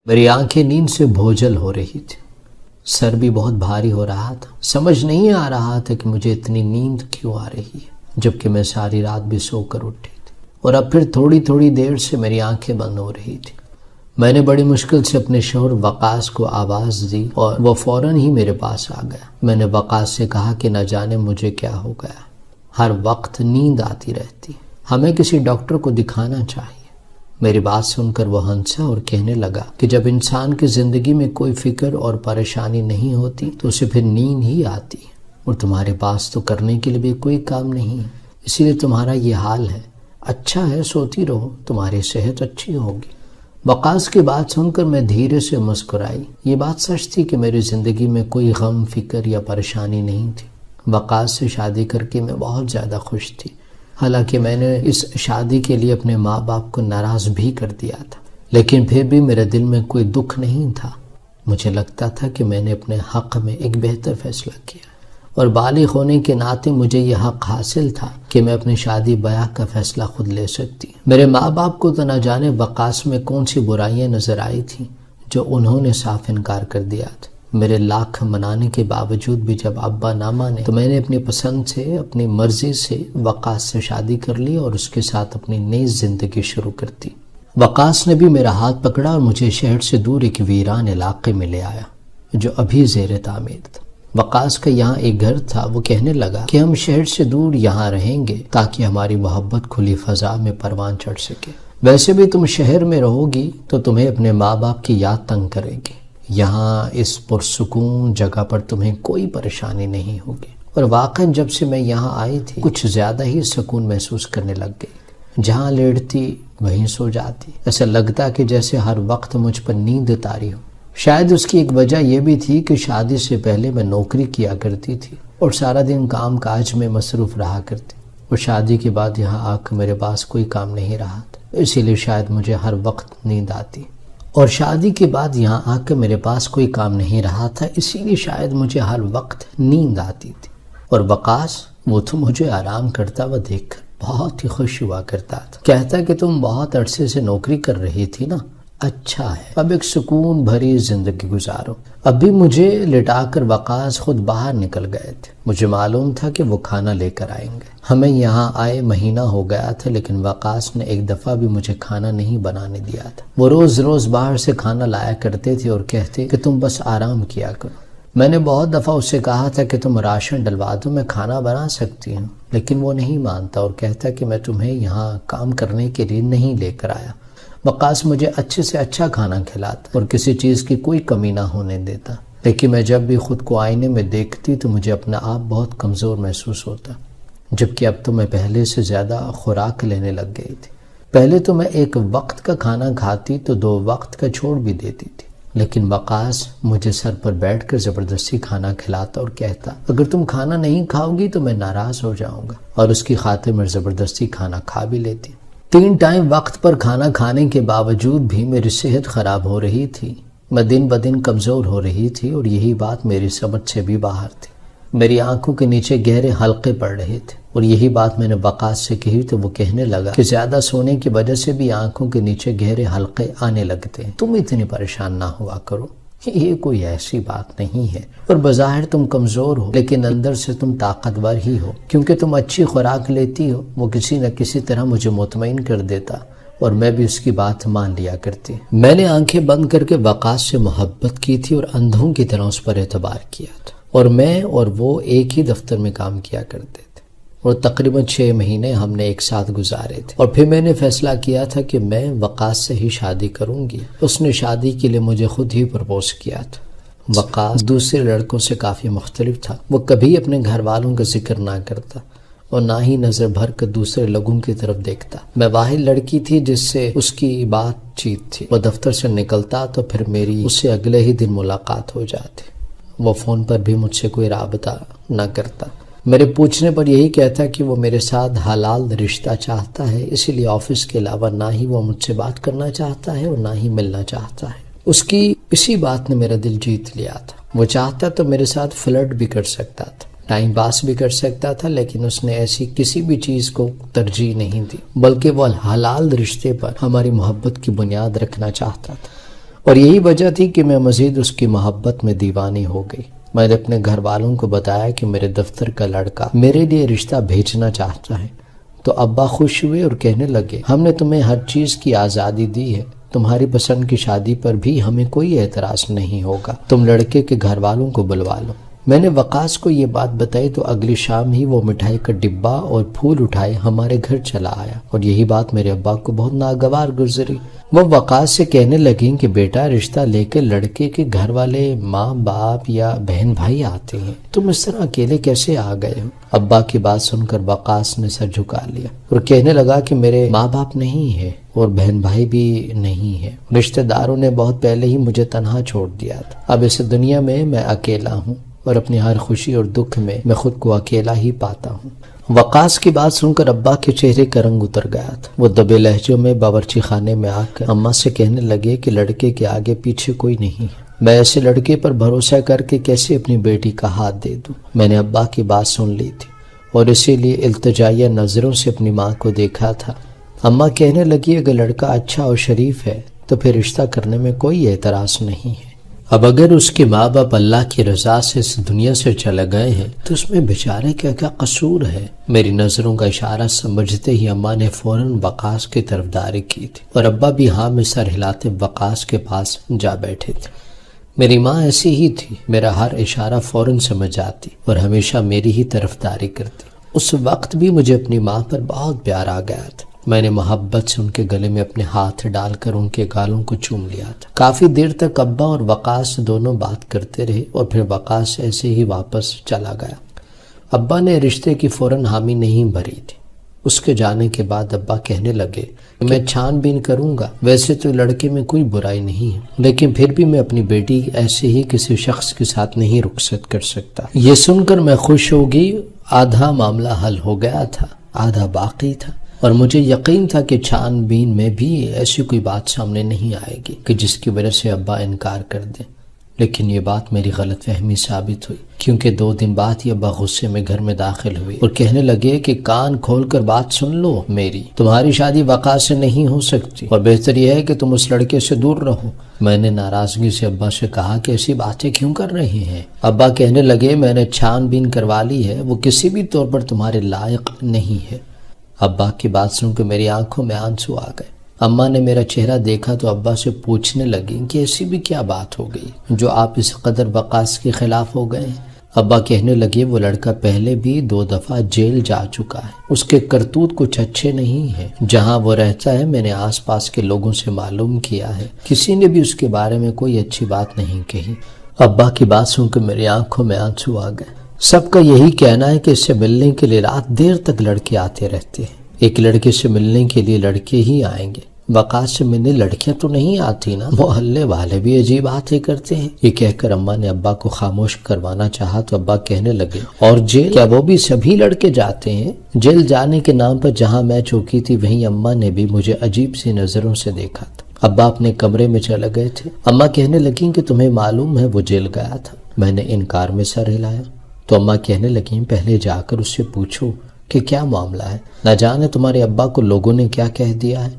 میری آنکھیں نیند سے بھوجل ہو رہی تھی، سر بھی بہت بھاری ہو رہا تھا۔ سمجھ نہیں آ رہا تھا کہ مجھے اتنی نیند کیوں آ رہی ہے، جبکہ میں ساری رات بھی سو کر اٹھی تھی، اور اب پھر تھوڑی تھوڑی دیر سے میری آنکھیں بند ہو رہی تھی۔ میں نے بڑی مشکل سے اپنے شوہر وقاص کو آواز دی اور وہ فوراً ہی میرے پاس آ گیا۔ میں نے وقاص سے کہا کہ نہ جانے مجھے کیا ہو گیا، ہر وقت نیند آتی رہتی، ہمیں کسی ڈاکٹر کو دکھانا چاہیے۔ میری بات سن کر وہ ہنسا اور کہنے لگا کہ جب انسان کی زندگی میں کوئی فکر اور پریشانی نہیں ہوتی تو اسے پھر نیند ہی آتی ہے، اور تمہارے پاس تو کرنے کے لیے بھی کوئی کام نہیں ہے، اسی لیے تمہارا یہ حال ہے۔ اچھا ہے، سوتی رہو، تمہاری صحت اچھی ہوگی۔ وقاص کی بات سن کر میں دھیرے سے مسکرائی۔ یہ بات سچ تھی کہ میری زندگی میں کوئی غم، فکر یا پریشانی نہیں تھی۔ وقاص سے شادی کر کے میں بہت زیادہ خوش تھی، حالانکہ میں نے اس شادی کے لیے اپنے ماں باپ کو ناراض بھی کر دیا تھا، لیکن پھر بھی میرے دل میں کوئی دکھ نہیں تھا۔ مجھے لگتا تھا کہ میں نے اپنے حق میں ایک بہتر فیصلہ کیا، اور بالغ ہونے کے ناطے مجھے یہ حق حاصل تھا کہ میں اپنی شادی بیاہ کا فیصلہ خود لے سکتی۔ میرے ماں باپ کو تو نہ جانے وقاص میں کون سی برائیاں نظر آئی تھیں جو انہوں نے صاف انکار کر دیا تھا۔ میرے لاکھ منانے کے باوجود بھی جب ابا نہ مانے تو میں نے اپنی پسند سے، اپنی مرضی سے وقاص سے شادی کر لی اور اس کے ساتھ اپنی نئی زندگی شروع کر دی۔ وقاص نے بھی میرا ہاتھ پکڑا اور مجھے شہر سے دور ایک ویران علاقے میں لے آیا جو ابھی زیر تعمیر تھا۔ وقاص کا یہاں ایک گھر تھا۔ وہ کہنے لگا کہ ہم شہر سے دور یہاں رہیں گے تاکہ ہماری محبت کھلی فضا میں پروان چڑھ سکے۔ ویسے بھی تم شہر میں رہو گی تو تمہیں اپنے ماں باپ کی یاد تنگ کرے گی، یہاں اس پرسکون جگہ پر تمہیں کوئی پریشانی نہیں ہوگی۔ اور واقعاً جب سے میں یہاں آئی تھی کچھ زیادہ ہی سکون محسوس کرنے لگ گئی۔ جہاں لیٹتی وہیں سو جاتی، ایسا لگتا کہ جیسے ہر وقت مجھ پر نیند طاری ہو۔ شاید اس کی ایک وجہ یہ بھی تھی کہ شادی سے پہلے میں نوکری کیا کرتی تھی اور سارا دن کام کاج میں مصروف رہا کرتی، اور شادی کے بعد یہاں آ کر میرے پاس کوئی کام نہیں رہا تھا، اسی لیے شاید مجھے ہر وقت نیند آتی، اور شادی کے بعد یہاں آ کر میرے پاس کوئی کام نہیں رہا تھا، اسی لیے شاید مجھے ہر وقت نیند آتی تھی۔ اور وقاص، وہ تو مجھے آرام کرتا ہوا دیکھ کر بہت ہی خوش ہوا کرتا تھا، کہتا کہ تم بہت عرصے سے نوکری کر رہی تھی نا، اچھا ہے، اب ایک سکون بھری زندگی گزارو۔ اب بھی مجھے لٹا کر وقاص خود باہر نکل گئے تھے۔ مجھے معلوم تھا کہ وہ کھانا لے کر آئیں گے۔ ہمیں یہاں آئے مہینہ ہو گیا تھا، لیکن وقاص نے ایک دفعہ بھی مجھے کھانا نہیں بنانے دیا تھا۔ وہ روز روز باہر سے کھانا لایا کرتے تھے اور کہتے کہ تم بس آرام کیا کرو۔ میں نے بہت دفعہ اس سے کہا تھا کہ تم راشن ڈلوا دو، میں کھانا بنا سکتی ہوں، لیکن وہ نہیں مانتا اور کہتا کہ میں تمہیں یہاں کام کرنے کے لیے نہیں لے کر آیا۔ وقاص مجھے اچھے سے اچھا کھانا کھلاتا اور کسی چیز کی کوئی کمی نہ ہونے دیتا، لیکن میں جب بھی خود کو آئینے میں دیکھتی تو مجھے اپنا آپ بہت کمزور محسوس ہوتا، جبکہ اب تو میں پہلے سے زیادہ خوراک لینے لگ گئی تھی۔ پہلے تو میں ایک وقت کا کھانا کھاتی تو 2 وقت کا چھوڑ بھی دیتی تھی، لیکن وقاص مجھے سر پر بیٹھ کر زبردستی کھانا کھلاتا اور کہتا اگر تم کھانا نہیں کھاؤ گی تو میں ناراض ہو جاؤں گا، اور اس کی خاطر میں زبردستی کھانا کھا بھی لیتی۔ 3 ٹائم وقت پر کھانا کھانے کے باوجود بھی میری صحت خراب ہو رہی تھی، میں دن بدن کمزور ہو رہی تھی، اور یہی بات میری سمجھ سے بھی باہر تھی۔ میری آنکھوں کے نیچے گہرے حلقے پڑ رہے تھے، اور یہی بات میں نے وقاص سے کہی تو وہ کہنے لگا کہ زیادہ سونے کی وجہ سے بھی آنکھوں کے نیچے گہرے حلقے آنے لگتے ہیں، تم اتنی پریشان نہ ہوا کرو، یہ کوئی ایسی بات نہیں ہے، اور بظاہر تم کمزور ہو لیکن اندر سے تم طاقتور ہی ہو، کیونکہ تم اچھی خوراک لیتی ہو۔ وہ کسی نہ کسی طرح مجھے مطمئن کر دیتا اور میں بھی اس کی بات مان لیا کرتی۔ میں نے آنکھیں بند کر کے وقاص سے محبت کی تھی اور اندھوں کی طرح اس پر اعتبار کیا تھا، اور میں اور وہ ایک ہی دفتر میں کام کیا کرتے تھے، اور تقریباً 6 مہینے ہم نے ایک ساتھ گزارے تھے، اور پھر میں نے فیصلہ کیا تھا کہ میں وقاص سے ہی شادی کروں گی۔ اس نے شادی کے لیے مجھے خود ہی پرپوز کیا تھا۔ وقاص دوسرے لڑکوں سے کافی مختلف تھا، وہ کبھی اپنے گھر والوں کا ذکر نہ کرتا اور نہ ہی نظر بھر کر دوسرے لوگوں کی طرف دیکھتا۔ میں واحد لڑکی تھی جس سے اس کی بات چیت تھی۔ وہ دفتر سے نکلتا تو پھر میری اس سے اگلے ہی دن ملاقات ہو جاتی۔ وہ فون پر بھی مجھ سے کوئی رابطہ نہ کرتا، میرے پوچھنے پر یہی کہتا کہ وہ میرے ساتھ حلال رشتہ چاہتا ہے، اسی لیے آفس کے علاوہ نہ ہی وہ مجھ سے بات کرنا چاہتا ہے اور نہ ہی ملنا چاہتا ہے۔ اس کی اسی بات نے میرا دل جیت لیا تھا۔ وہ چاہتا تو میرے ساتھ فلرٹ بھی کر سکتا تھا، ٹائم پاس بھی کر سکتا تھا، لیکن اس نے ایسی کسی بھی چیز کو ترجیح نہیں دی، بلکہ وہ حلال رشتے پر ہماری محبت کی بنیاد رکھنا چاہتا تھا۔ اور یہی وجہ تھی کہ میں مزید اس کی محبت میں دیوانی ہو گئی۔ میں نے اپنے گھر والوں کو بتایا کہ میرے دفتر کا لڑکا میرے لیے رشتہ بھیجنا چاہتا ہے، تو ابا خوش ہوئے اور کہنے لگے ہم نے تمہیں ہر چیز کی آزادی دی ہے، تمہاری پسند کی شادی پر بھی ہمیں کوئی اعتراض نہیں ہوگا، تم لڑکے کے گھر والوں کو بلوا لو۔ میں نے وقاص کو یہ بات بتائی تو اگلی شام ہی وہ مٹھائی کا ڈبہ اور پھول اٹھائے ہمارے گھر چلا آیا، اور یہی بات میرے ابا کو بہت ناگوار گزری۔ وہ وقاص سے کہنے لگیں کہ بیٹا رشتہ لے کے لڑکے کے گھر والے ماں باپ یا بہن بھائی آتے ہیں، تم اس طرح اکیلے کیسے آ گئے ہو؟ ابا کی بات سن کر وقاص نے سر جھکا لیا اور کہنے لگا کہ میرے ماں باپ نہیں ہے اور بہن بھائی بھی نہیں ہے، رشتہ داروں نے بہت پہلے ہی مجھے تنہا چھوڑ دیا تھا، اب اس دنیا میں اکیلا ہوں اور اپنی ہر خوشی اور دکھ میں خود کو اکیلا ہی پاتا ہوں۔ وقاص کی بات سن کر ابا کے چہرے کا رنگ اتر گیا تھا۔ وہ دبے لہجوں میں باورچی خانے میں آ کر اماں سے کہنے لگے کہ لڑکے کے آگے پیچھے کوئی نہیں ہے، میں ایسے لڑکے پر بھروسہ کر کے کیسے اپنی بیٹی کا ہاتھ دے دوں؟ میں نے ابا کی بات سن لی تھی اور اسی لیے التجائیہ نظروں سے اپنی ماں کو دیکھا تھا۔ اماں کہنے لگی اگر لڑکا اچھا اور شریف ہے تو پھر رشتہ کرنے میں کوئی اعتراض نہیں ہے، اب اگر اس کے ماں باپ اللہ کی رضا سے اس دنیا سے چلے گئے ہیں تو اس میں بیچارے کا کیا قصور ہے؟ میری نظروں کا اشارہ سمجھتے ہی اماں نے فوراً وقاص کی طرفداری کی تھی اور ابا بھی ہاں میں سر ہلاتے وقاص کے پاس جا بیٹھے تھے۔ میری ماں ایسی ہی تھی، میرا ہر اشارہ فوراً سمجھ آتی اور ہمیشہ میری ہی طرفداری کرتی۔ اس وقت بھی مجھے اپنی ماں پر بہت پیار آ گیا تھا، میں نے محبت سے ان کے گلے میں اپنے ہاتھ ڈال کر ان کے گالوں کو چوم لیا تھا۔ کافی دیر تک ابا اور وقاص دونوں بات کرتے رہے اور پھر وقاص ایسے ہی واپس چلا گیا۔ ابا نے رشتے کی فوراً حامی نہیں بھری تھی۔ اس کے جانے کے بعد ابا کہنے لگے کہ میں چھان بین کروں گا، ویسے تو لڑکے میں کوئی برائی نہیں ہے، لیکن پھر بھی میں اپنی بیٹی ایسے ہی کسی شخص کے ساتھ نہیں رخصت کر سکتا۔ یہ سن کر میں خوش ہو گئی، آدھا معاملہ حل ہو گیا تھا، آدھا باقی تھا، اور مجھے یقین تھا کہ چھان بین میں بھی ایسی کوئی بات سامنے نہیں آئے گی کہ جس کی وجہ سے ابا انکار کر دیں، لیکن یہ بات میری غلط فہمی ثابت ہوئی، کیونکہ 2 دن بعد ہی ابا غصے میں گھر میں داخل ہوئے اور کہنے لگے کہ کان کھول کر بات سن لو میری، تمہاری شادی وقاص سے نہیں ہو سکتی اور بہتر یہ ہے کہ تم اس لڑکے سے دور رہو۔ میں نے ناراضگی سے ابا سے کہا کہ ایسی باتیں کیوں کر رہے ہیں؟ ابا کہنے لگے میں نے چھان بین کروا لی ہے، وہ کسی بھی طور پر تمہارے لائق نہیں ہے۔ ابا کی بات سن کے میری آنکھوں میں آنسو آ گئے۔ اماں نے میرا چہرہ دیکھا تو ابا سے پوچھنے لگی کہ ایسی بھی کیا بات ہو گئی جو آپ اس قدر وقاص کے خلاف ہو گئے؟ ابا کہنے لگے وہ لڑکا پہلے بھی 2 دفعہ جیل جا چکا ہے، اس کے کرتوت کچھ اچھے نہیں ہیں، جہاں وہ رہتا ہے میں نے آس پاس کے لوگوں سے معلوم کیا ہے، کسی نے بھی اس کے بارے میں کوئی اچھی بات نہیں کہی۔ ابا کی بات سن کے میری آنکھوں میں آنسو آ گئے۔ سب کا یہی کہنا ہے کہ اس سے ملنے کے لیے رات دیر تک لڑکے آتے رہتے ہیں، ایک لڑکے سے ملنے کے لیے لڑکے ہی آئیں گے، وقاص سے ملنے لڑکیاں تو نہیں آتی نا، محلے والے بھی عجیب باتیں کرتے ہیں۔ یہ کہہ کر اماں نے ابا کو خاموش کروانا چاہا تو ابا کہنے لگے اور جیل کیا وہ بھی سبھی لڑکے جاتے ہیں؟ جیل جانے کے نام پر جہاں میں چوکی تھی وہیں اماں نے بھی مجھے عجیب سی نظروں سے دیکھا تھا۔ ابا اپنے کمرے میں چلے گئے تھے۔ اماں کہنے لگیں کہ تمہیں معلوم ہے وہ جیل گیا تھا؟ میں نے انکار میں سر ہلایا تو اماں کہنے لگیں پہلے جا کر اس سے پوچھو کہ کیا معاملہ ہے، نہ جانے تمہارے ابا کو لوگوں نے کیا کہہ دیا ہے،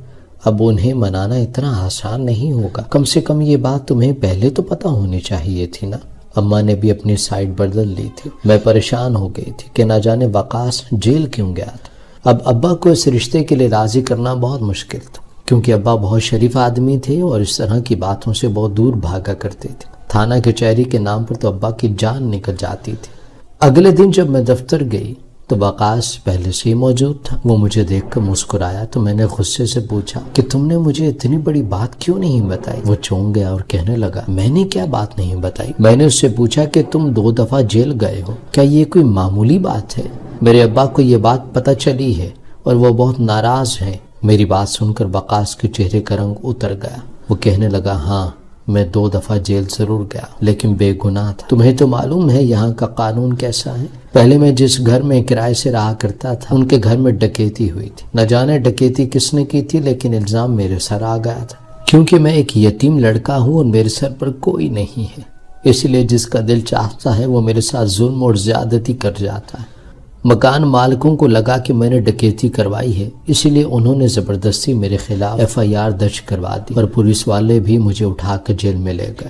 اب انہیں منانا اتنا آسان نہیں ہوگا، کم سے کم یہ بات تمہیں پہلے تو پتہ ہونی چاہیے تھی نا۔ اماں نے بھی اپنی سائڈ بدل لی تھی۔ میں پریشان ہو گئی تھی کہ نہ جانے وقاص جیل کیوں گیا تھا۔ اب ابا کو اس رشتے کے لیے راضی کرنا بہت مشکل تھا، کیونکہ ابا بہت شریف آدمی تھے اور اس طرح کی باتوں سے بہت دور بھاگا کرتے تھے۔ تھانہ کچہری کے نام پر تو ابا کی جان نکل جاتی تھی۔ اگلے دن جب میں دفتر گئی تو وقاص پہلے سے ہی موجود تھا۔ وہ مجھے دیکھ کر مسکرایا تو میں نے غصے سے پوچھا کہ تم نے مجھے اتنی بڑی بات کیوں نہیں بتائی؟ وہ چونک گیا اور کہنے لگا میں نے کیا بات نہیں بتائی؟ میں نے اس سے پوچھا کہ تم 2 دفعہ جیل گئے ہو، کیا یہ کوئی معمولی بات ہے؟ میرے ابا کو یہ بات پتہ چلی ہے اور وہ بہت ناراض ہیں۔ میری بات سن کر وقاص کے چہرے کا رنگ اتر گیا۔ وہ کہنے لگا ہاں میں 2 دفعہ جیل ضرور گیا لیکن بے گناہ تھا۔ تمہیں تو معلوم ہے یہاں کا قانون کیسا ہے۔ پہلے میں جس گھر میں کرائے سے رہا کرتا تھا ان کے گھر میں ڈکیتی ہوئی تھی، نہ جانے ڈکیتی کس نے کی تھی لیکن الزام میرے سر آ گیا تھا، کیونکہ میں ایک یتیم لڑکا ہوں اور میرے سر پر کوئی نہیں ہے، اس لیے جس کا دل چاہتا ہے وہ میرے ساتھ ظلم اور زیادتی کر جاتا ہے۔ مکان مالکوں کو لگا کہ میں نے ڈکیتی کروائی ہے، اسی لیے انہوں نے زبردستی میرے خلاف FIR درج کروا دی اور پولیس والے بھی مجھے اٹھا کر جیل میں لے گئے۔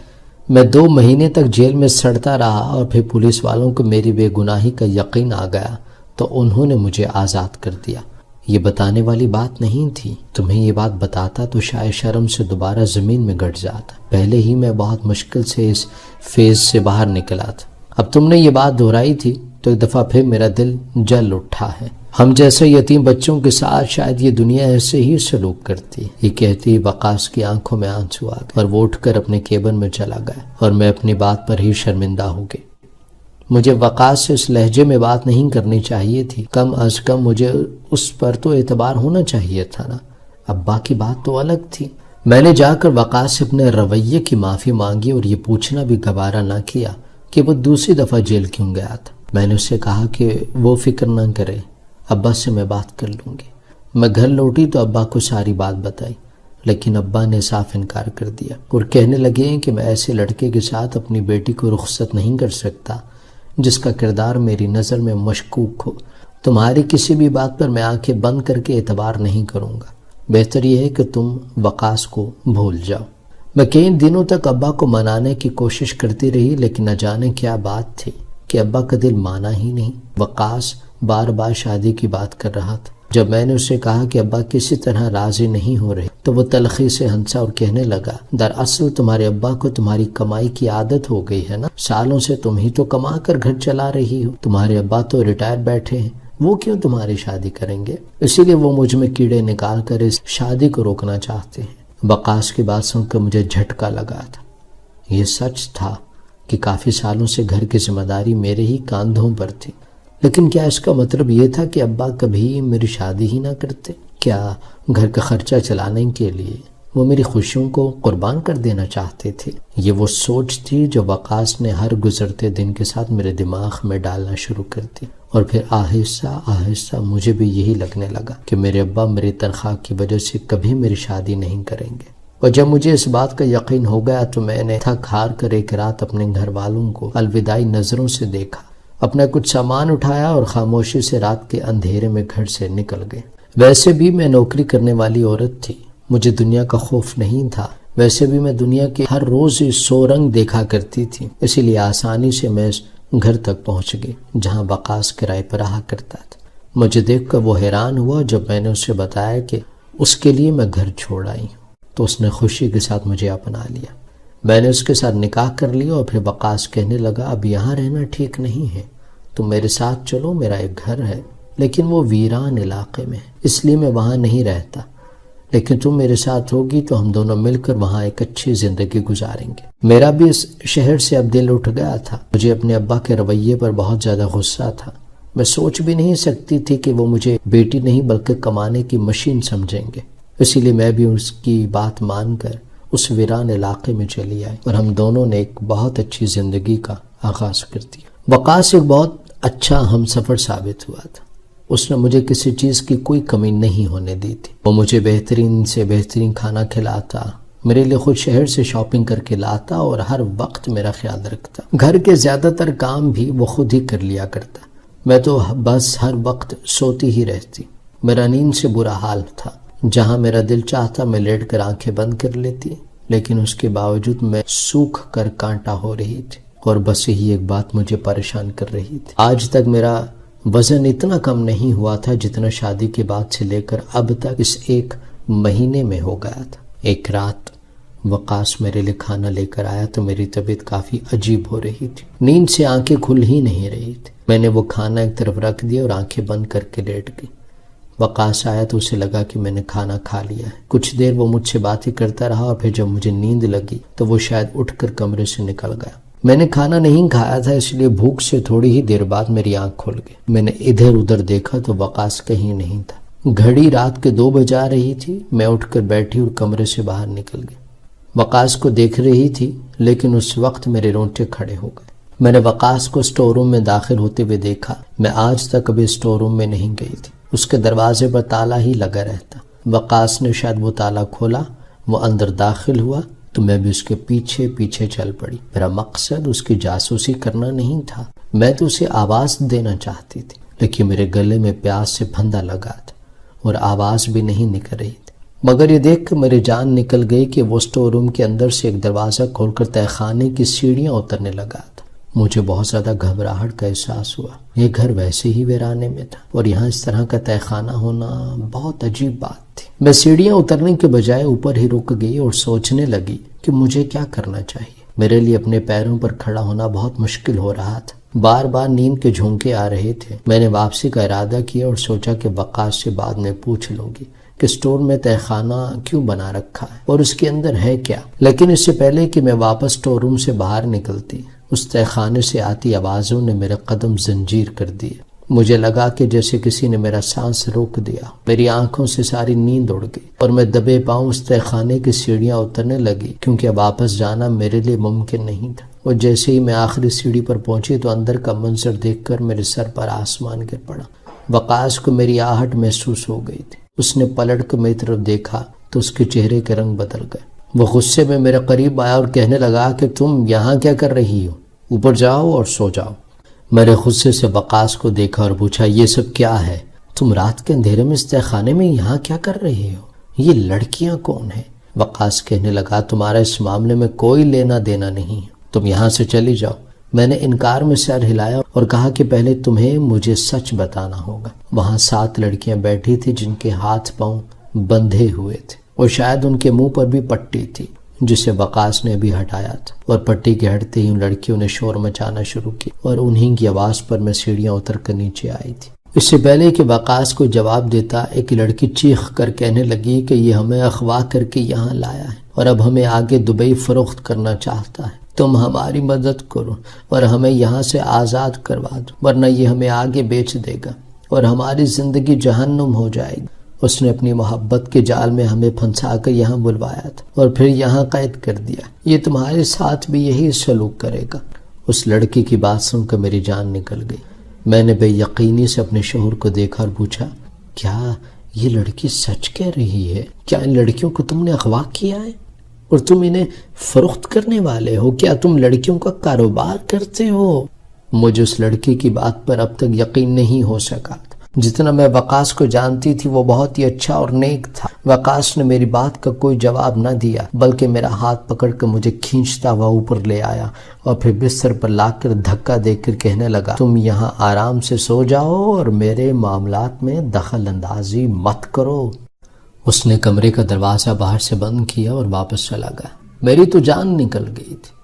میں 2 مہینے تک جیل میں سڑتا رہا اور پھر پولیس والوں کو میری بے گناہی کا یقین آ گیا تو انہوں نے مجھے آزاد کر دیا۔ یہ بتانے والی بات نہیں تھی، تمہیں یہ بات بتاتا تو شاید شرم سے دوبارہ زمین میں گڑ جاتا۔ پہلے ہی میں بہت مشکل سے اس فیز سے باہر نکلا تھا، اب تم نے یہ بات دہرائی تھی تو ایک دفعہ پھر میرا دل جل اٹھا ہے۔ ہم جیسے یتیم بچوں کے ساتھ شاید یہ دنیا ایسے ہی سلوک کرتی۔ یہ کہتی وقاص کی آنکھوں میں آنسو آ گئے اور وہ اٹھ کر اپنے کیبن میں چلا گیا اور میں اپنی بات پر ہی شرمندہ ہو گئی۔ مجھے وقاص سے اس لہجے میں بات نہیں کرنی چاہیے تھی، کم از کم مجھے اس پر تو اعتبار ہونا چاہیے تھا نا۔ ابا کی بات تو الگ تھی۔ میں نے جا کر وقاص سے اپنے رویے کی معافی مانگی اور یہ پوچھنا بھی گوارا نہ کیا کہ وہ دوسری دفعہ جیل کیوں گیا تھا۔ میں نے اس سے کہا کہ وہ فکر نہ کرے، ابا سے میں بات کر لوں گی۔ میں گھر لوٹی تو ابا کو ساری بات بتائی، لیکن ابا نے صاف انکار کر دیا اور کہنے لگے کہ میں ایسے لڑکے کے ساتھ اپنی بیٹی کو رخصت نہیں کر سکتا جس کا کردار میری نظر میں مشکوک ہو۔ تمہاری کسی بھی بات پر میں آنکھیں بند کر کے اعتبار نہیں کروں گا، بہتر یہ ہے کہ تم وقاص کو بھول جاؤ۔ میں کئی دنوں تک ابا کو منانے کی کوشش کرتی رہی، لیکن نہ جانے کیا بات تھی کہ ابا کا دل مانا ہی نہیں۔ وقاص بار بار شادی کی بات کر رہا تھا۔ جب میں نے اسے کہا کہ ابا کسی طرح راضی نہیں ہو رہے تو وہ تلخی سے ہنسا اور کہنے لگا، دراصل تمہارے ابا کو تمہاری کمائی کی عادت ہو گئی ہے نا، سالوں سے تم ہی تو کما کر گھر چلا رہی ہو، تمہارے ابا تو ریٹائر بیٹھے ہیں، وہ کیوں تمہاری شادی کریں گے؟ اسی لیے وہ مجھ میں کیڑے نکال کر اس شادی کو روکنا چاہتے ہیں۔ وقاص کی بات سن کر مجھے جھٹکا لگا تھا۔ یہ سچ تھا کہ کافی سالوں سے گھر کی ذمہ داری میرے ہی کاندھوں پر تھی، لیکن کیا اس کا مطلب یہ تھا کہ ابا کبھی میری شادی ہی نہ کرتے؟ کیا گھر کا خرچہ چلانے کے لیے وہ میری خوشیوں کو قربان کر دینا چاہتے تھے؟ یہ وہ سوچ تھی جو وقاص نے ہر گزرتے دن کے ساتھ میرے دماغ میں ڈالنا شروع کر دی، اور پھر آہستہ آہستہ مجھے بھی یہی لگنے لگا کہ میرے ابا میری تنخواہ کی وجہ سے کبھی میری شادی نہیں کریں گے۔ اور جب مجھے اس بات کا یقین ہو گیا تو میں نے تھک ہار کر ایک رات اپنے گھر والوں کو الوداعی نظروں سے دیکھا، اپنا کچھ سامان اٹھایا اور خاموشی سے رات کے اندھیرے میں گھر سے نکل گئے۔ ویسے بھی میں نوکری کرنے والی عورت تھی، مجھے دنیا کا خوف نہیں تھا، ویسے بھی میں دنیا کے ہر روز سو رنگ دیکھا کرتی تھی، اسی لیے آسانی سے میں گھر تک پہنچ گئی جہاں وقاص کرائے پر رہا کرتا تھا۔ مجھے دیکھ کر وہ حیران ہوا جب میں نے اسے بتایا کہ اس کے لیے میں گھر چھوڑ آئی ہوں تو اس نے خوشی کے ساتھ مجھے اپنا لیا۔ میں نے اس کے ساتھ نکاح کر لیا اور پھر وقاص کہنے لگا اب یہاں رہنا ٹھیک نہیں ہے، تم میرے ساتھ چلو، میرا ایک گھر ہے لیکن وہ ویران علاقے میں ہے، اس لیے میں وہاں نہیں رہتا، لیکن تم میرے ساتھ ہوگی تو ہم دونوں مل کر وہاں ایک اچھی زندگی گزاریں گے۔ میرا بھی اس شہر سے اب دل اٹھ گیا تھا، مجھے اپنے ابا کے رویے پر بہت زیادہ غصہ تھا۔ میں سوچ بھی نہیں سکتی تھی کہ وہ مجھے بیٹی نہیں بلکہ کمانے کی مشین سمجھیں گے، اسی لیے میں بھی اس کی بات مان کر اس ویران علاقے میں چلی آئی اور ہم دونوں نے ایک بہت اچھی زندگی کا آغاز کر دیا۔ وقاص ایک بہت اچھا ہم سفر ثابت ہوا تھا، اس نے مجھے کسی چیز کی کوئی کمی نہیں ہونے دی تھی۔ وہ مجھے بہترین سے بہترین کھانا کھلاتا، میرے لیے خود شہر سے شاپنگ کر کے لاتا اور ہر وقت میرا خیال رکھتا۔ گھر کے زیادہ تر کام بھی وہ خود ہی کر لیا کرتا، میں تو بس ہر وقت سوتی ہی رہتی۔ میرا نیند سے برا حال تھا، جہاں میرا دل چاہتا میں لیٹ کر آنکھیں بند کر لیتی، لیکن اس کے باوجود میں سوکھ کر کانٹا ہو رہی تھی، اور بس یہی ایک بات مجھے پریشان کر رہی تھی۔ آج تک میرا وزن اتنا کم نہیں ہوا تھا جتنا شادی کے بعد سے لے کر اب تک اس ایک مہینے میں ہو گیا تھا۔ ایک رات وقاص میرے لیے کھانا لے کر آیا تو میری طبیعت کافی عجیب ہو رہی تھی، نیند سے آنکھیں کھل ہی نہیں رہی تھی۔ میں نے وہ کھانا ایک طرف رکھ دیا اور آنکھیں بند کر کے لیٹ گئی۔ وقاص آیا تو اسے لگا کہ میں نے کھانا کھا لیا ہے۔ کچھ دیر وہ مجھ سے باتیں کرتا رہا اور پھر جب مجھے نیند لگی تو وہ شاید اٹھ کر کمرے سے نکل گیا۔ میں نے کھانا نہیں کھایا تھا، اس لیے بھوک سے تھوڑی ہی دیر بعد میری آنکھ کھل گئی۔ میں نے ادھر ادھر دیکھا تو وقاص کہیں نہیں تھا۔ گھڑی رات کے 2 بجا رہی تھی۔ میں اٹھ کر بیٹھی اور کمرے سے باہر نکل گئی۔ وقاص کو دیکھ رہی تھی لیکن اس وقت میرے رونگٹے کھڑے ہو گئے۔ میں نے وقاص کو اسٹور روم میں داخل ہوتے ہوئے دیکھا۔ میں آج تک کبھی اسٹور روم میں نہیں گئی تھی، اس کے دروازے پر تالا ہی لگا رہتا۔ وقاص نے شاید وہ تالا کھولا، وہ اندر داخل ہوا تو میں بھی اس کے پیچھے پیچھے چل پڑی۔ میرا مقصد اس کی جاسوسی کرنا نہیں تھا، میں تو اسے آواز دینا چاہتی تھی۔ لیکن میرے گلے میں پیاس سے پھندا لگا تھا اور آواز بھی نہیں نکل رہی تھی، مگر یہ دیکھ کر میری جان نکل گئی کہ وہ اسٹور روم کے اندر سے ایک دروازہ کھول کر تہہ خانے کی سیڑھیاں اترنے لگا تھا۔ مجھے بہت زیادہ گھبراہٹ کا احساس ہوا۔ یہ گھر ویسے ہی ویرانے میں تھا اور یہاں اس طرح کا تہہ خانہ ہونا بہت عجیب بات تھی۔ میں سیڑھیاں اترنے کے بجائے اوپر ہی رک گئی اور سوچنے لگی کہ مجھے کیا کرنا چاہیے۔ میرے لیے اپنے پیروں پر کھڑا ہونا بہت مشکل ہو رہا تھا، بار بار نیند کے جھونکے آ رہے تھے۔ میں نے واپسی کا ارادہ کیا اور سوچا کہ وقاص سے بعد میں پوچھ لوں گی کہ اسٹور میں تہہ خانہ کیوں بنا رکھا ہے اور اس کے اندر ہے کیا۔ لیکن اس سے پہلے کہ میں واپس اسٹور روم سے باہر نکلتی، اس تہہ خانے سے آتی آوازوں نے میرے قدم زنجیر کر دیے۔ مجھے لگا کہ جیسے کسی نے میرا سانس روک دیا۔ میری آنکھوں سے ساری نیند اڑ گئی اور میں دبے پاؤں اس تہہ خانے کی سیڑھیاں اترنے لگی، کیونکہ واپس جانا میرے لیے ممکن نہیں تھا۔ اور جیسے ہی میں آخری سیڑھی پر پہنچی تو اندر کا منظر دیکھ کر میرے سر پر آسمان گر پڑا۔ وقاص کو میری آہٹ محسوس ہو گئی تھی۔ اس نے پلٹ کر میری طرف دیکھا تو اس کے چہرے کے رنگ بدل گئے۔ وہ غصے میں میرے قریب آیا اور کہنے لگا کہ تم یہاں کیا کر رہی ہو؟ اوپر جاؤ اور سو جاؤ۔ میں نے غصے سے وقاص کو دیکھا اور پوچھا، یہ سب کیا ہے؟ تم رات کے اندھیرے میں اس تہہ خانے میں یہاں کیا کر رہے ہو؟ یہ لڑکیاں کون ہیں؟ وقاص کہنے لگا، تمہارا اس معاملے میں کوئی لینا دینا نہیں ہے، تم یہاں سے چلی جاؤ۔ میں نے انکار میں سر ہلایا اور کہا کہ پہلے تمہیں مجھے سچ بتانا ہوگا۔ وہاں 7 لڑکیاں بیٹھی تھی جن کے ہاتھ پاؤں بندھے ہوئے تھے اور شاید ان کے منہ پر بھی پٹی تھی جسے وقاص نے بھی ہٹایا تھا، اور پٹی کے ہٹتے ہی ان لڑکیوں نے شور مچانا شروع کی اور انہی کی آواز پر میں سیڑھیاں اتر کر نیچے آئی تھی۔ اس سے پہلے کہ وقاص کو جواب دیتا، ایک لڑکی چیخ کر کہنے لگی کہ یہ ہمیں اغوا کر کے یہاں لایا ہے اور اب ہمیں آگے دبئی فروخت کرنا چاہتا ہے۔ تم ہماری مدد کرو اور ہمیں یہاں سے آزاد کروا دو، ورنہ یہ ہمیں آگے بیچ دے گا اور ہماری زندگی جہنم ہو جائے گی۔ اس نے اپنی محبت کے جال میں ہمیں پھنسا کر یہاں بلوایا تھا اور پھر یہاں قید کر دیا۔ یہ تمہارے ساتھ بھی یہی سلوک کرے گا۔ اس لڑکی کی بات سن کر میری جان نکل گئی۔ میں نے بے یقینی سے اپنے شوہر کو دیکھا اور پوچھا، کیا یہ لڑکی سچ کہہ رہی ہے؟ کیا ان لڑکیوں کو تم نے اغوا کیا ہے اور تم انہیں فروخت کرنے والے ہو؟ کیا تم لڑکیوں کا کاروبار کرتے ہو؟ مجھے اس لڑکی کی بات پر اب تک یقین نہیں ہو سکا۔ جتنا میں وقاص کو جانتی تھی وہ بہت ہی اچھا اور نیک تھا۔ وقاص نے میری بات کا کوئی جواب نہ دیا، بلکہ میرا ہاتھ پکڑ کر مجھے کھینچتا ہوا اوپر لے آیا اور پھر بستر پر لا کر دھکا دے کر کہنے لگا، تم یہاں آرام سے سو جاؤ اور میرے معاملات میں دخل اندازی مت کرو۔ اس نے کمرے کا دروازہ باہر سے بند کیا اور واپس چلا گیا۔ میری تو جان نکل گئی تھی۔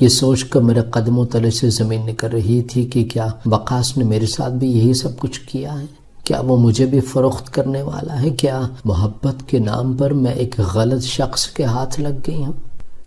یہ سوچ کر میرے قدموں تلے سے زمین نکل رہی تھی کہ کیا وقاص نے میرے ساتھ بھی یہی سب کچھ کیا ہے؟ کیا وہ مجھے بھی فروخت کرنے والا ہے؟ کیا محبت کے نام پر میں ایک غلط شخص کے ہاتھ لگ گئی ہوں؟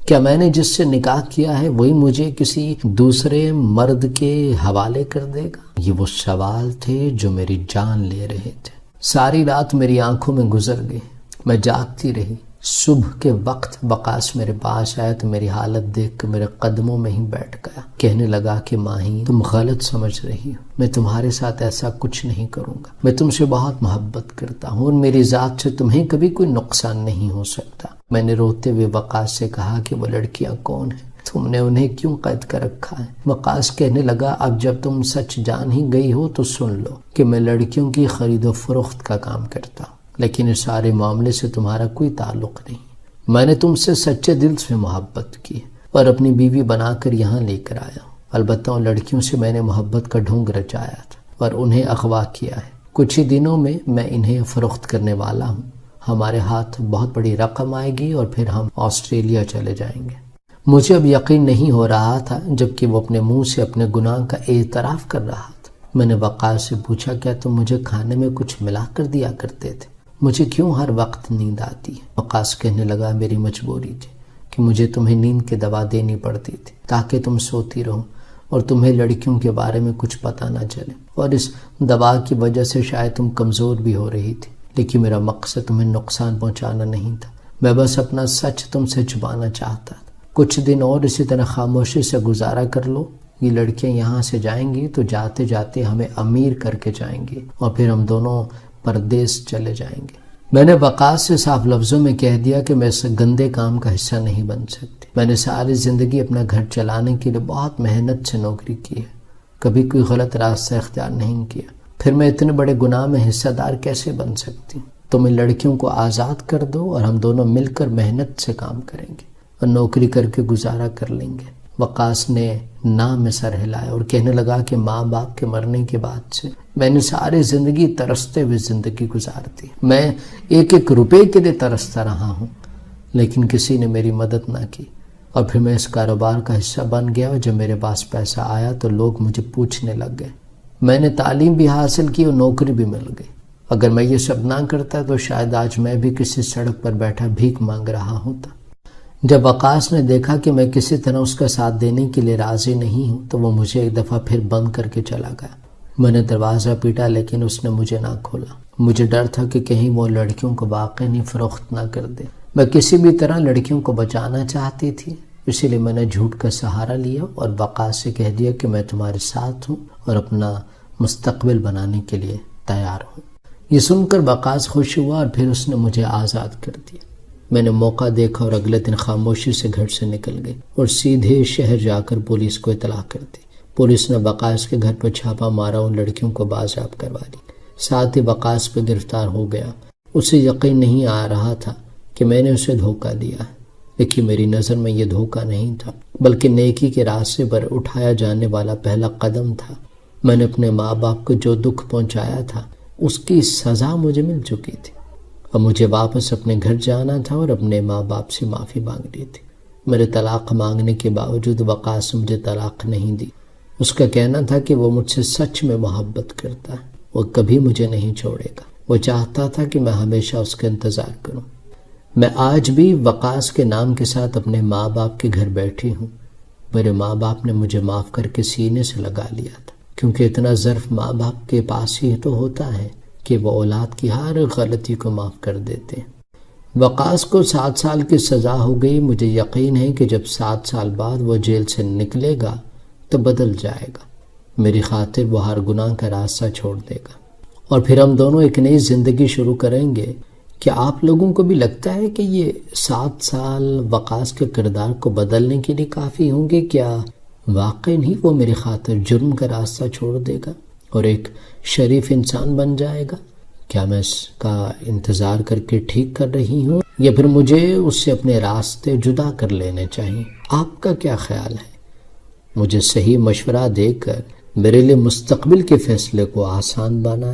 کیا میں نے جس سے نکاح کیا ہے وہی مجھے کسی دوسرے مرد کے حوالے کر دے گا؟ یہ وہ سوال تھے جو میری جان لے رہے تھے۔ ساری رات میری آنکھوں میں گزر گئی، میں جاگتی رہی۔ صبح کے وقت وقاص میرے پاس آیا تو میری حالت دیکھ کر میرے قدموں میں ہی بیٹھ گیا۔ کہنے لگا کہ ماہی، تم غلط سمجھ رہی ہو، میں تمہارے ساتھ ایسا کچھ نہیں کروں گا۔ میں تم سے بہت محبت کرتا ہوں اور میری ذات سے تمہیں کبھی کوئی نقصان نہیں ہو سکتا۔ میں نے روتے ہوئے وقاص سے کہا کہ وہ لڑکیاں کون ہیں؟ تم نے انہیں کیوں قید کر رکھا ہے؟ وقاص کہنے لگا، اب جب تم سچ جان ہی گئی ہو تو سن لو کہ میں لڑکیوں کی خرید و فروخت کا کام کرتا ہوں، لیکن اس سارے معاملے سے تمہارا کوئی تعلق نہیں۔ میں نے تم سے سچے دل سے محبت کی اور اپنی بیوی بنا کر یہاں لے کر آیا ہوں۔ البتہ ان لڑکیوں سے میں نے محبت کا ڈھونگ رچایا تھا اور انہیں اغوا کیا ہے۔ کچھ ہی دنوں میں میں انہیں فروخت کرنے والا ہوں۔ ہمارے ہاتھ بہت بڑی رقم آئے گی اور پھر ہم آسٹریلیا چلے جائیں گے۔ مجھے اب یقین نہیں ہو رہا تھا جبکہ وہ اپنے منہ سے اپنے گناہ کا اعتراف کر رہا تھا۔ میں نے وقاص سے پوچھا، کیا تم مجھے کھانے میں کچھ ملا کر دیا کرتے تھے؟ مجھے کیوں ہر وقت نیند آتی ہے؟ وقاص کہنے لگا، میری مجبوری تھی کہ مجھے تمہیں نیند کی دوا دینی پڑتی تھی تاکہ تم سوتی رہو اور تمہیں لڑکیوں کے بارے میں کچھ پتہ نہ چلے، اور اس دوا کی وجہ سے شاید تم کمزور بھی ہو رہی تھی، لیکن میرا مقصد تمہیں نقصان پہنچانا نہیں تھا۔ میں بس اپنا سچ تم سے چھپانا چاہتا تھا۔ کچھ دن اور اسی طرح خاموشی سے گزارا کر لو۔ یہ لڑکیاں یہاں سے جائیں گی تو جاتے جاتے ہمیں امیر کر کے جائیں گے اور پھر ہم دونوں پردیس چلے جائیں گے۔ میں نے وقاص سے صاف لفظوں میں کہہ دیا کہ میں اس گندے کام کا حصہ نہیں بن سکتی۔ میں نے ساری زندگی اپنا گھر چلانے کے لیے بہت محنت سے نوکری کی ہے، کبھی کوئی غلط راستہ اختیار نہیں کیا۔ پھر میں اتنے بڑے گناہ میں حصہ دار کیسے بن سکتی ہوں؟ تم ان لڑکیوں کو آزاد کر دو اور ہم دونوں مل کر محنت سے کام کریں گے اور نوکری کر کے گزارا کر لیں گے۔ وقاص نے نہ میں سر ہلایا اور کہنے لگا کہ ماں باپ کے مرنے کے بعد سے میں نے ساری زندگی ترستے ہوئے زندگی گزار دی۔ میں ایک ایک روپے کے لیے ترستا رہا ہوں، لیکن کسی نے میری مدد نہ کی۔ اور پھر میں اس کاروبار کا حصہ بن گیا اور جب میرے پاس پیسہ آیا تو لوگ مجھے پوچھنے لگ گئے۔ میں نے تعلیم بھی حاصل کی اور نوکری بھی مل گئی۔ اگر میں یہ سب نہ کرتا تو شاید آج میں بھی کسی سڑک پر بیٹھا بھیک مانگ رہا ہوتا۔ جب وقاص نے دیکھا کہ میں کسی طرح اس کا ساتھ دینے کے لیے راضی نہیں ہوں تو وہ مجھے ایک دفعہ پھر بند کر کے چلا گیا۔ میں نے دروازہ پیٹا لیکن اس نے مجھے نہ کھولا۔ مجھے ڈر تھا کہ کہیں وہ لڑکیوں کو واقعی نہیں فروخت نہ کر دے۔ میں کسی بھی طرح لڑکیوں کو بچانا چاہتی تھی، اسی لیے میں نے جھوٹ کا سہارا لیا اور وقاص سے کہہ دیا کہ میں تمہارے ساتھ ہوں اور اپنا مستقبل بنانے کے لیے تیار ہوں۔ یہ سن کر وقاص خوش ہوا اور پھر اس نے مجھے آزاد کر دیا۔ میں نے موقع دیکھا اور اگلے دن خاموشی سے گھر سے نکل گئی اور سیدھے شہر جا کر پولیس کو اطلاع کر دی۔ پولیس نے وقاص کے گھر پر چھاپا مارا، ان لڑکیوں کو بازیاب کروا لی، ساتھ ہی وقاص پہ گرفتار ہو گیا۔ اسے یقین نہیں آ رہا تھا کہ میں نے اسے دھوکہ دیا، لیکن میری نظر میں یہ دھوکہ نہیں تھا بلکہ نیکی کے راستے پر اٹھایا جانے والا پہلا قدم تھا۔ میں نے اپنے ماں باپ کو جو دکھ پہنچایا تھا اس کی سزا مجھے مل چکی تھی، اور مجھے واپس اپنے گھر جانا تھا اور اپنے ماں باپ سے معافی مانگنی تھی۔ میرے طلاق مانگنے کے باوجود وقاص مجھے طلاق نہیں دی۔ اس کا کہنا تھا کہ وہ مجھ سے سچ میں محبت کرتا ہے، وہ کبھی مجھے نہیں چھوڑے گا۔ وہ چاہتا تھا کہ میں ہمیشہ اس کا انتظار کروں۔ میں آج بھی وقاص کے نام کے ساتھ اپنے ماں باپ کے گھر بیٹھی ہوں۔ میرے ماں باپ نے مجھے معاف کر کے سینے سے لگا لیا تھا، کیونکہ اتنا ظرف ماں باپ کے پاس ہی تو ہوتا ہے کہ وہ اولاد کی ہر غلطی کو معاف کر دیتے ہیں۔ وقاص کو 7 سال کی سزا ہو گئی۔ مجھے یقین ہے کہ جب 7 سال بعد وہ جیل سے نکلے گا تو بدل جائے گا۔ میری خاطر وہ ہر گناہ کا راستہ چھوڑ دے گا اور پھر ہم دونوں ایک نئی زندگی شروع کریں گے۔ کیا آپ لوگوں کو بھی لگتا ہے کہ یہ 7 سال وقاص کے کردار کو بدلنے کے لیے کافی ہوں گے؟ کیا واقعی نہیں وہ میری خاطر جرم کا راستہ چھوڑ دے گا اور ایک شریف انسان بن جائے گا؟ کیا میں اس کا انتظار کر کے ٹھیک کر رہی ہوں یا پھر مجھے اس سے اپنے راستے جدا کر لینے چاہیے؟ آپ کا کیا خیال ہے؟ مجھے صحیح مشورہ دے کر میرے لیے مستقبل کے فیصلے کو آسان بنائیں۔